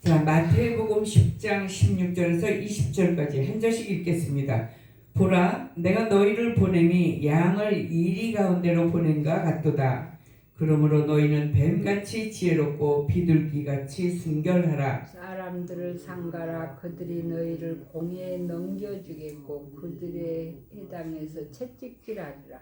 자, 마태복음 10장 16절에서 20절까지 한 절씩 읽겠습니다. 보라, 내가 너희를 보냄이 양을 이리 가운데로 보낸가 같도다. 그러므로 너희는 뱀같이 지혜롭고 비둘기같이 순결하라. 사람들을 상가라. 그들이 너희를 공회에 넘겨주겠고 그들의 해당에서 채찍질하리라.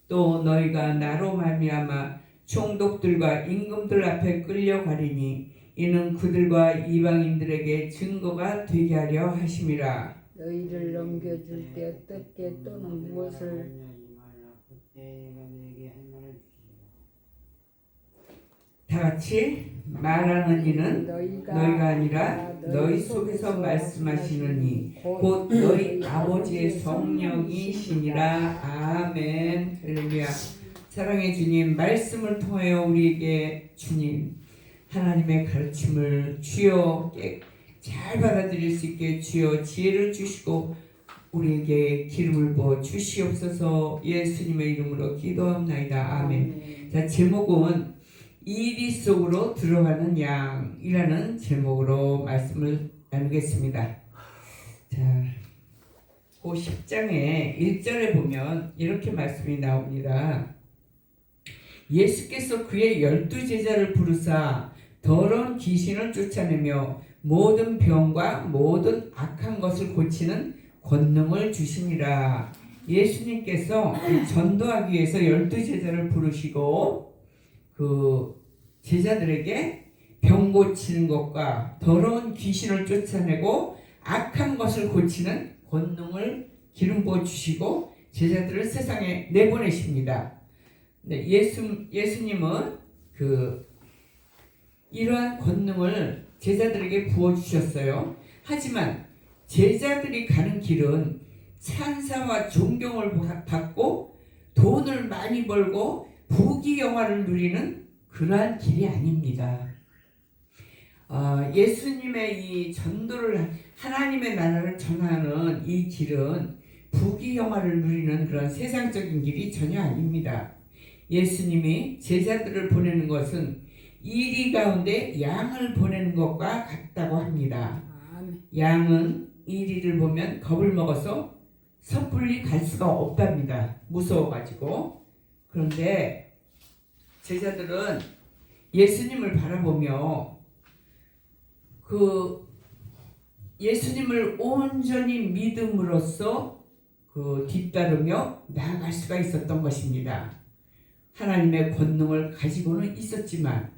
또 너희가 나로 말미암아 총독들과 임금들 앞에 끌려가리니 이는 그들과 이방인들에게 증거가 되게 하려 하심이라. 너희를 넘겨줄 때 어떻게 또는 무엇을 다 같이 말하는 이는 너희가 아니라 너희 속에서 말씀하시는 이 곧 너희 아버지의 성령이시니라. 아멘. 할렐루야. 사랑의 주님, 말씀을 통하여 우리에게 주님 하나님의 가르침을 주여 잘 받아들일 수 있게 주여 지혜를 주시고 우리에게 기름을 부어 주시옵소서. 예수님의 이름으로 기도합나이다. 아멘. 자, 제목은 이리 속으로 들어가는 양이라는 제목으로 말씀을 나누겠습니다. 자, 그 10장의 1절에 보면 이렇게 말씀이 나옵니다. 예수께서 그의 12제자를 부르사 더러운 귀신을 쫓아내며 모든 병과 모든 악한 것을 고치는 권능을 주시니라. 예수님께서 전도하기 위해서 12제자를 부르시고 그 제자들에게 병 고치는 것과 더러운 귀신을 쫓아내고 악한 것을 고치는 권능을 기름 부어 주시고 제자들을 세상에 내보내십니다. 네, 예수님은 이러한 권능을 제자들에게 부어 주셨어요. 하지만 제자들이 가는 길은 찬사와 존경을 받고 돈을 많이 벌고 부귀영화를 누리는 그러한 길이 아닙니다. 예수님의 이 전도를 하나님의 나라를 전하는 이 길은 부귀영화를 누리는 그런 세상적인 길이 전혀 아닙니다. 예수님이 제자들을 보내는 것은 이리 가운데 양을 보내는 것과 같다고 합니다. 양은 이리를 보면 겁을 먹어서 섣불리 갈 수가 없답니다. 무서워가지고. 그런데 제자들은 예수님을 바라보며 예수님을 온전히 믿음으로써 뒤따르며 나아갈 수가 있었던 것입니다. 하나님의 권능을 가지고는 있었지만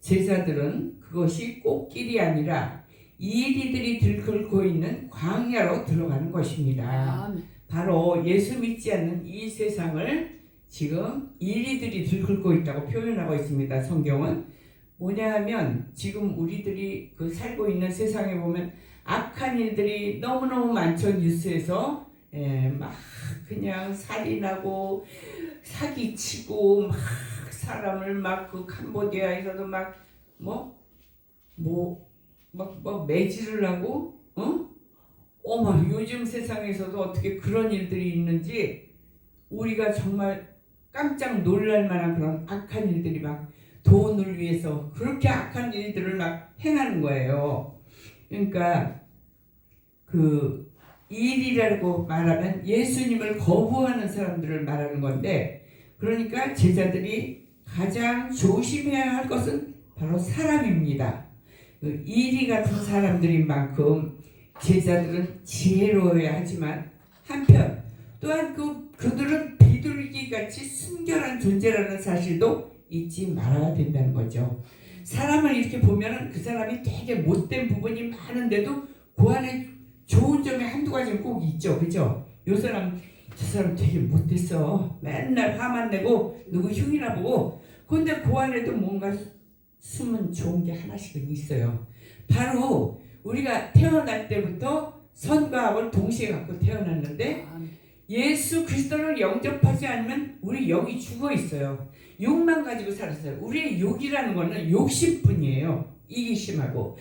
제자들은 그것이 꽃길이 아니라 이리들이 들끓고 있는 광야로 들어가는 것입니다. 바로 예수 믿지 않는 이 세상을 지금 이리들이 들끓고 있다고 표현하고 있습니다. 성경은 뭐냐 하면 지금 우리들이 살고 있는 세상에 보면 악한 일들이 너무너무 많죠. 뉴스에서 막 그냥 살인하고 사기치고 막 사람을 막 캄보디아에서도 막 매질을 하고 요즘 세상에서도 어떻게 그런 일들이 있는지 우리가 정말 깜짝 놀랄 만한 그런 악한 일들이 막 돈을 위해서 그렇게 악한 일들을 막 행하는 거예요. 그러니까 일이라고 말하면 예수님을 거부하는 사람들을 말하는 건데, 그러니까 제자들이 가장 조심해야 할 것은 바로 사람입니다. 이리 같은 사람들인 만큼 제자들은 지혜로워야 하지만 한편 또한 그들은 비둘기같이 순결한 존재라는 사실도 잊지 말아야 된다는 거죠. 사람을 이렇게 보면 그 사람이 되게 못된 부분이 많은데도 그 안에 좋은 점이 한두 가지는 꼭 있죠. 그죠? 저 사람 되게 못됐어. 맨날 화만 내고 누구 흉이나 보고. 근데 그 안에도 뭔가 숨은 좋은 게 하나씩은 있어요. 바로 우리가 태어날 때부터 선과 악을 동시에 갖고 태어났는데 예수 그리스도를 영접하지 않으면 우리 영이 죽어 있어요. 욕만 가지고 살았어요. 우리의 욕이라는 거는 욕심뿐이에요. 이기심하고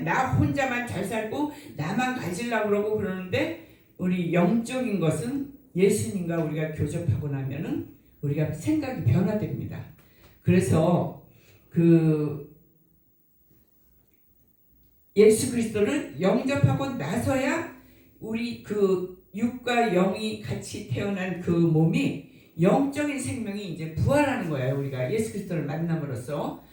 나 혼자만 잘 살고 나만 가지려고 그러고 그러는데, 우리 영적인 것은 예수님과 우리가 교접하고 나면은 우리가 생각이 변화됩니다. 그래서 예수 그리스도를 영접하고 나서야 우리 그 육과 영이 같이 태어난 그 몸이 영적인 생명이 이제 부활하는 거예요. 우리가 예수 그리스도를 만남으로써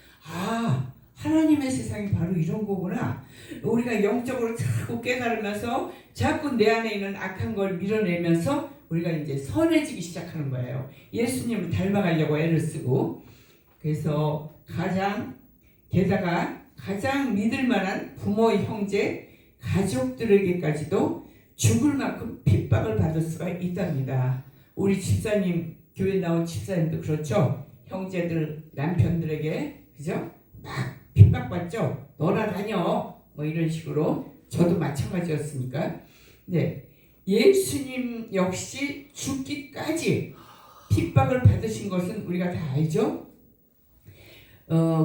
하나님의 세상이 바로 이런 거구나. 우리가 영적으로 자꾸 깨달으면서 자꾸 내 안에 있는 악한 걸 밀어내면서 우리가 이제 선해지기 시작하는 거예요. 예수님을 닮아가려고 애를 쓰고. 그래서 게다가 가장 믿을 만한 부모, 형제, 가족들에게까지도 죽을 만큼 핍박을 받을 수가 있답니다. 우리 집사님, 교회 나온 집사님도 그렇죠. 형제들, 남편들에게 그죠? 막 핍박받죠. 너나 다녀. 뭐 이런 식으로. 저도 마찬가지였으니까. 네, 예수님 역시 죽기까지 핍박을 받으신 것은 우리가 다 알죠.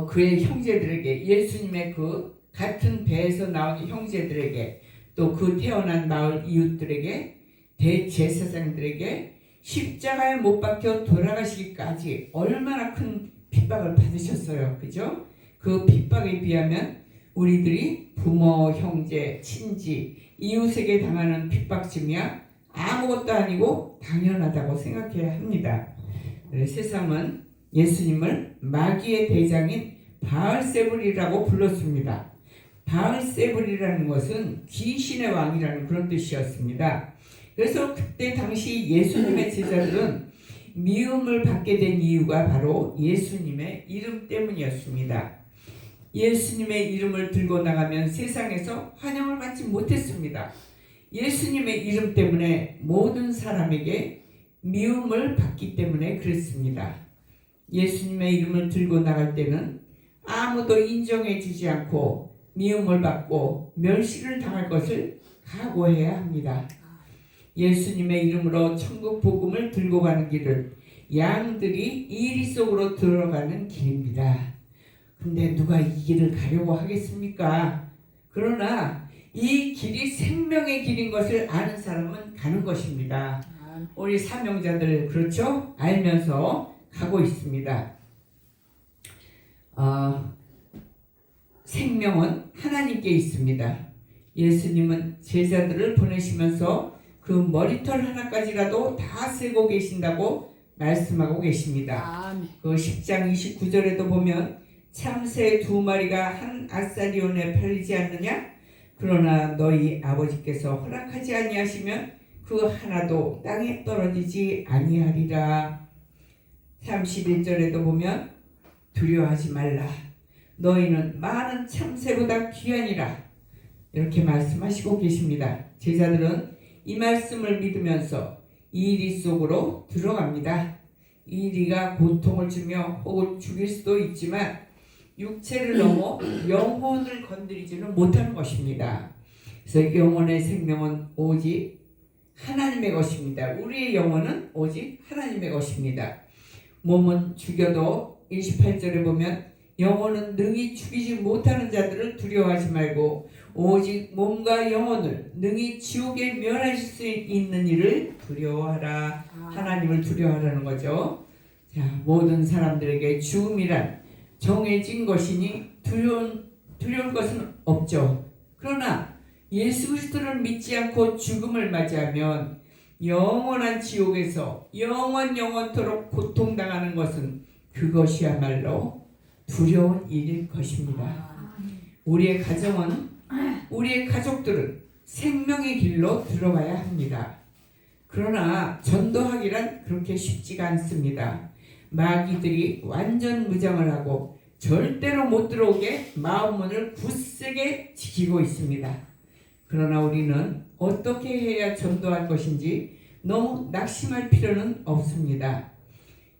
그의 형제들에게, 예수님의 그 같은 배에서 나온 형제들에게, 또 그 태어난 마을 이웃들에게, 대제사장들에게 십자가에 못 박혀 돌아가시기까지 얼마나 큰 핍박을 받으셨어요. 그죠? 그 핍박에 비하면 우리들이 부모, 형제, 친지, 이웃에게 당하는 핍박쯤이야 아무것도 아니고 당연하다고 생각해야 합니다. 세상은 예수님을 마귀의 대장인 바알세불이라고 불렀습니다. 바알세불이라는 것은 귀신의 왕이라는 그런 뜻이었습니다. 그래서 그때 당시 예수님의 제자들은 미움을 받게 된 이유가 바로 예수님의 이름 때문이었습니다. 예수님의 이름을 들고 나가면 세상에서 환영을 받지 못했습니다. 예수님의 이름 때문에 모든 사람에게 미움을 받기 때문에 그랬습니다. 예수님의 이름을 들고 나갈 때는 아무도 인정해 주지 않고 미움을 받고 멸시를 당할 것을 각오해야 합니다. 예수님의 이름으로 천국 복음을 들고 가는 길은 양들이 이리 속으로 들어가는 길입니다. 근데 누가 이 길을 가려고 하겠습니까? 그러나 이 길이 생명의 길인 것을 아는 사람은 가는 것입니다. 우리 사명자들 그렇죠? 알면서 가고 있습니다. 생명은 하나님께 있습니다. 예수님은 제자들을 보내시면서 그 머리털 하나까지라도 다 세고 계신다고 말씀하고 계십니다. 그 10장 29절에도 보면 참새 2마리가 한 아사리온에 팔리지 않느냐? 그러나 너희 아버지께서 허락하지 아니하시면 그 하나도 땅에 떨어지지 아니하리라. 31절에도 보면 두려워하지 말라. 너희는 많은 참새보다 귀하니라. 이렇게 말씀하시고 계십니다. 제자들은 이 말씀을 믿으면서 이리 속으로 들어갑니다. 이리가 고통을 주며 혹은 죽일 수도 있지만 육체를 넘어 영혼을 건드리지는 못하는 것입니다. 그래서 영혼의 생명은 오직 하나님의 것입니다. 우리의 영혼은 오직 하나님의 것입니다. 몸은 죽여도 28절에 보면 영혼은 능히 죽이지 못하는 자들을 두려워하지 말고 오직 몸과 영혼을 능히 지옥에 멸하실 수 있는 이를 두려워하라. 하나님을 두려워하라는 거죠. 자, 모든 사람들에게 죽음이란 정해진 것이니 두려울 것은 없죠. 그러나 예수 그리스도를 믿지 않고 죽음을 맞이하면 영원한 지옥에서 영원토록 고통당하는 것은 그것이야말로 두려운 일일 것입니다. 우리의 가정은, 우리의 가족들은 생명의 길로 들어가야 합니다. 그러나 전도하기란 그렇게 쉽지가 않습니다. 마귀들이 완전 무장을 하고 절대로 못 들어오게 마음문을 굳세게 지키고 있습니다. 그러나 우리는 어떻게 해야 전도할 것인지 너무 낙심할 필요는 없습니다.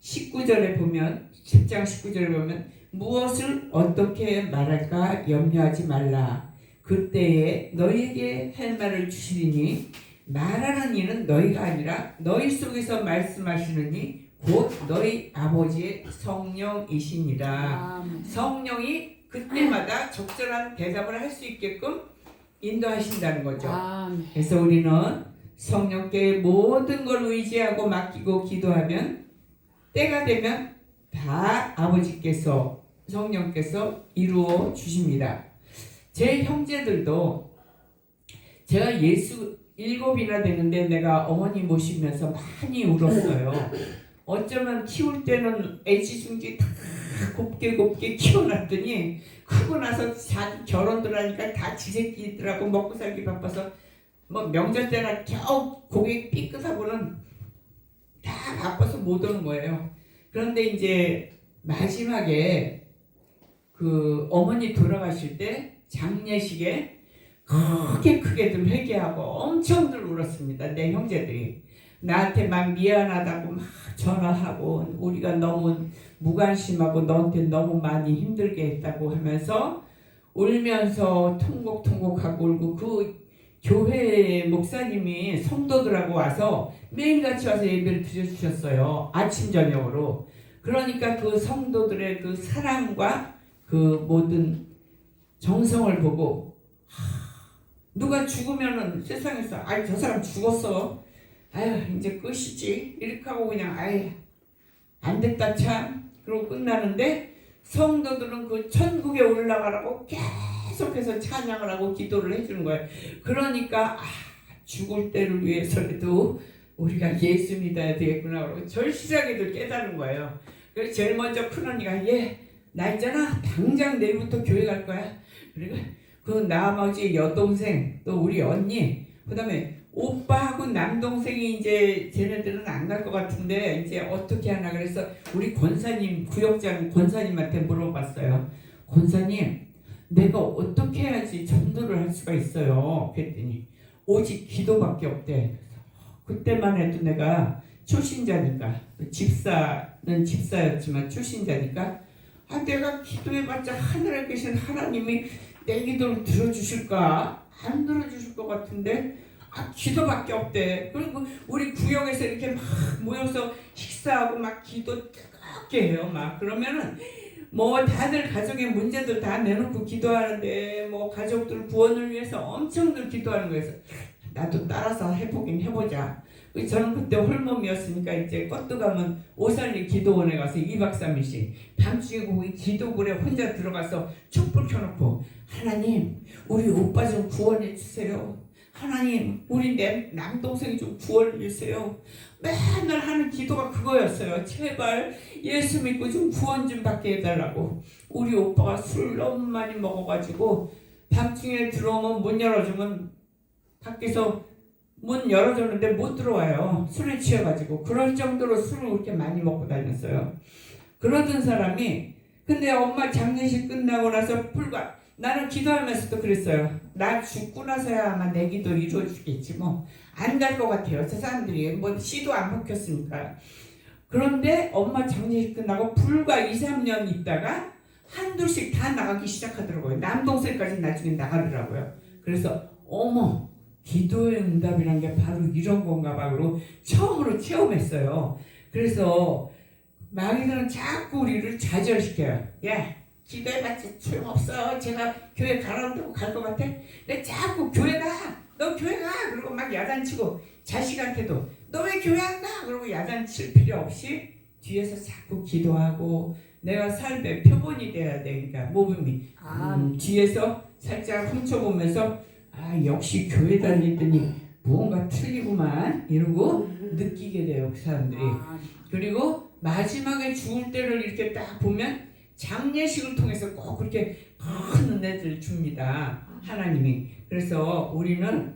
19절에 보면, 10장 19절에 보면 무엇을 어떻게 말할까 염려하지 말라. 그때에 너희에게 할 말을 주시리니 말하는 이는 너희가 아니라 너희 속에서 말씀하시는 이 곧 너희 아버지의 성령이시니라. 성령이 그때마다 적절한 대답을 할 수 있게끔 인도하신다는 거죠. 그래서 우리는 성령께 모든 걸 의지하고 맡기고 기도하면 때가 되면 다 아버지께서, 성령께서 이루어 주십니다. 제 형제들도 제가 예수 7이나 되는데 내가 어머니 모시면서 많이 울었어요. 어쩌면 키울 때는 애지중지 다 곱게 키워놨더니 크고 나서 결혼들 하니까 다 지새끼더라고. 먹고 살기 바빠서 뭐 명절 때나 겨우 고개 삐끗하고는 다 바빠서 못 오는 거예요. 그런데 이제 마지막에 그 어머니 돌아가실 때 장례식에 크게들 회개하고 엄청들 울었습니다. 내 형제들이 나한테 막 미안하다고 막 전화하고 우리가 너무 무관심하고 너한테 너무 많이 힘들게 했다고 하면서 울면서 통곡하고 울고 그 교회 목사님이 성도들하고 와서 매일같이 와서 예배를 드려주셨어요. 아침 저녁으로. 그러니까 그 성도들의 그 사랑과 그 모든 정성을 보고 누가 죽으면은 세상에서 아이 저 사람 죽었어. 아유 이제 끝이지. 이렇게 하고 그냥 아이 안 됐다 참. 그러고 끝나는데 성도들은 그 천국에 올라가라고 계속해서 찬양을 하고 기도를 해주는 거예요. 그러니까 죽을 때를 위해서라도 우리가 예수 믿어야 되겠구나 그러고 절실하게도 깨달은 거예요. 그래서 제일 먼저 큰언니가 나 있잖아 당장 내일부터 교회 갈 거야. 그리고 그 나머지 여동생 또 우리 언니 그 다음에 오빠하고 남동생이 이제 쟤네들은 안 갈 것 같은데 이제 어떻게 하나 그래서 우리 권사님 구역장 권사님한테 물어봤어요. 권사님 내가 어떻게 해야지 전도를 할 수가 있어요? 그랬더니 오직 기도밖에 없대. 그때만 해도 내가 초신자니까 집사는 집사였지만 초신자니까 내가 기도해봤자 하늘에 계신 하나님이 내 기도를 들어주실까? 안 들어주실 것 같은데 기도밖에 없대. 그리고 우리 구역에서 이렇게 막 모여서 식사하고 막 기도 뜨겁게 해요. 막 그러면은 뭐 다들 가정의 문제들 다 내놓고 기도하는데 뭐 가족들 구원을 위해서 엄청들 기도하는 거여서 나도 따라서 해보자. 저는 그때 홀몸이었으니까 이제 껐도 오살리 기도원에 가서 2박 3일씩 밤중에 거기 기도굴에 혼자 들어가서 촛불 켜놓고 하나님 우리 오빠 좀 구원해 주세요. 하나님 우리 내 남동생이 좀 구원해 주세요. 맨날 하는 기도가 그거였어요. 제발 예수 믿고 좀 구원 좀 받게 해달라고. 우리 오빠가 술 너무 많이 먹어가지고 밤중에 들어오면 문 열어주면 밖에서 문 열어줬는데 못 들어와요. 술에 취해가지고. 그럴 정도로 술을 그렇게 많이 먹고 다녔어요. 그러던 사람이 근데 엄마 장례식 끝나고 나서 나는 기도하면서도 그랬어요. 나 죽고 나서야 아마 내 기도 이루어지겠지 뭐. 안 갈 것 같아요. 저 사람들이 뭐 시도 안 먹혔으니까. 그런데 엄마 장례식 끝나고 불과 2, 3년 있다가 한둘씩 다 나가기 시작하더라고요. 남동생까지 나중에 나가더라고요. 그래서 어머 기도의 응답이란 게 바로 이런 건가 봐. 그러고 처음으로 체험했어요. 그래서 마귀는 자꾸 우리를 좌절시켜요. 야 기도해봤자 소용없어. 제가 교회 가라고 갈 것 같아? 근데 자꾸 교회 가! 너 교회 가! 그러고 막 야단치고 자식한테도 너 왜 교회 안 가? 그러고 야단칠 필요 없이 뒤에서 자꾸 기도하고 내가 삶의 표본이 돼야 되니까 모범이 뒤에서 살짝 훔쳐보면서 역시 교회 다니더니 무언가 틀리구만 이러고 느끼게 돼요. 그 사람들이. 그리고 마지막에 죽을 때를 이렇게 딱 보면 장례식을 통해서 꼭 그렇게 큰 은혜를 줍니다. 하나님이. 그래서 우리는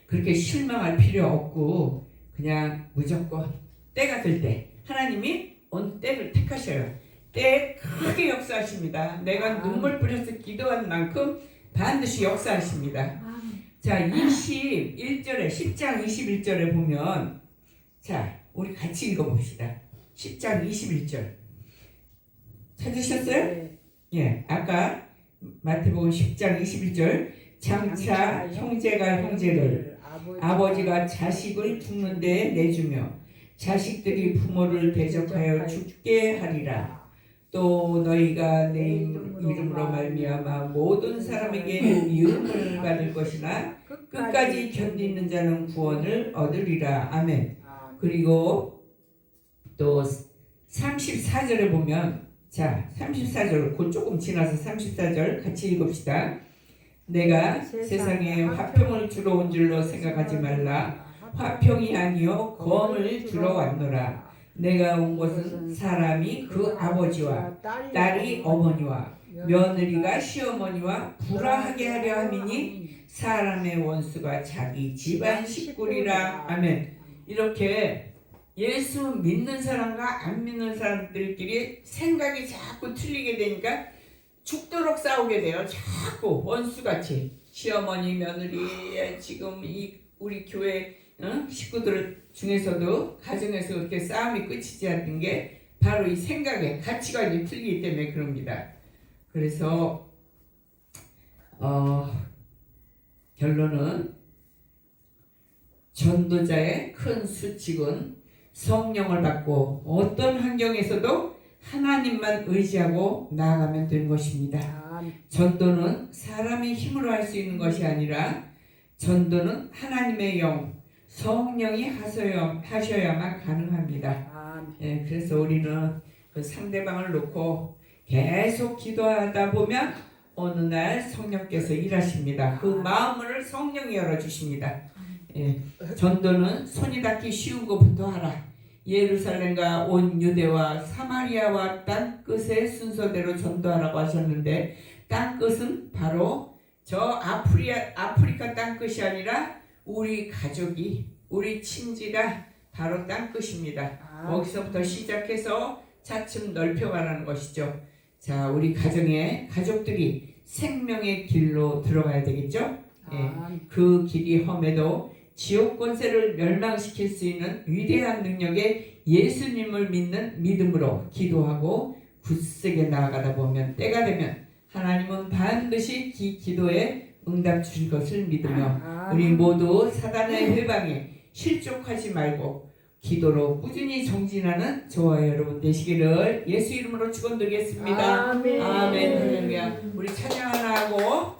그렇게 실망할 필요 없고 그냥 무조건 때가 될 때 하나님이 어느 때를 택하셔요. 때에 크게 역사하십니다. 내가 눈물 뿌려서 기도한 만큼 반드시 역사하십니다. 자 21절에 10장 21절에 보면 자 우리 같이 읽어봅시다. 10장 21절 찾으셨어요? 네. 예, 아까 마태복음 10장 21절 장차 형제가 형제를 아버지가 자식을 죽는 데에 내주며 자식들이 부모를 대적하여 죽게 하리라. 또 너희가 내 이름으로 말미암아 모든 사람에게 미움을 받을 것이나 끝까지 견디는 자는 구원을 얻으리라. 아멘. 그리고 또 34절에 보면 자, 34절, 곧 조금 지나서 34절 같이 읽읍시다. 내가 세상에 화평을 주러 온 줄로 생각하지 말라. 화평이 아니요 검을 주러 왔노라. 내가 온 것은 사람이 그 아버지와 딸이 어머니와 며느리가 시어머니와 불화하게 하려 함이니 사람의 원수가 자기 집안 식구리라. 아멘. 이렇게 예수 믿는 사람과 안 믿는 사람들끼리 생각이 자꾸 틀리게 되니까 죽도록 싸우게 돼요. 자꾸 원수같이. 시어머니, 며느리, 지금 우리 교회 식구들 중에서도 가정에서 그렇게 싸움이 끝이지 않는 게 바로 이 생각에 가치관이 틀리기 때문에 그럽니다. 그래서 결론은 전도자의 큰 수칙은 성령을 받고 어떤 환경에서도 하나님만 의지하고 나아가면 되는 것입니다. 전도는 사람의 힘으로 할 수 있는 것이 아니라 전도는 하나님의 영, 성령이 하셔야만 가능합니다. 예, 그래서 우리는 그 상대방을 놓고 계속 기도하다 보면 어느 날 성령께서 일하십니다. 그 마음을 성령이 열어주십니다. 예, 전도는 손이 닿기 쉬운 것부터 하라. 예루살렘과 온 유대와 사마리아와 땅끝의 순서대로 전도하라고 하셨는데, 땅끝은 바로 저 아프리카 땅끝이 아니라 우리 가족이, 우리 친지가 바로 땅끝입니다. 거기서부터 시작해서 차츰 넓혀가라는 것이죠. 자, 우리 가족들이 생명의 길로 들어가야 되겠죠. 예, 그 길이 험해도 지옥 권세를 멸망시킬 수 있는 위대한 능력의 예수님을 믿는 믿음으로 기도하고 굳세게 나아가다 보면 때가 되면 하나님은 반드시 기도에 응답 주실 것을 믿으며 우리 모두 사단의 회방에 실족하지 말고 기도로 꾸준히 정진하는 저와 여러분 되시기를 예수 이름으로 축원드리겠습니다. 아멘. 할렐루야. 우리 찬양 하나 하고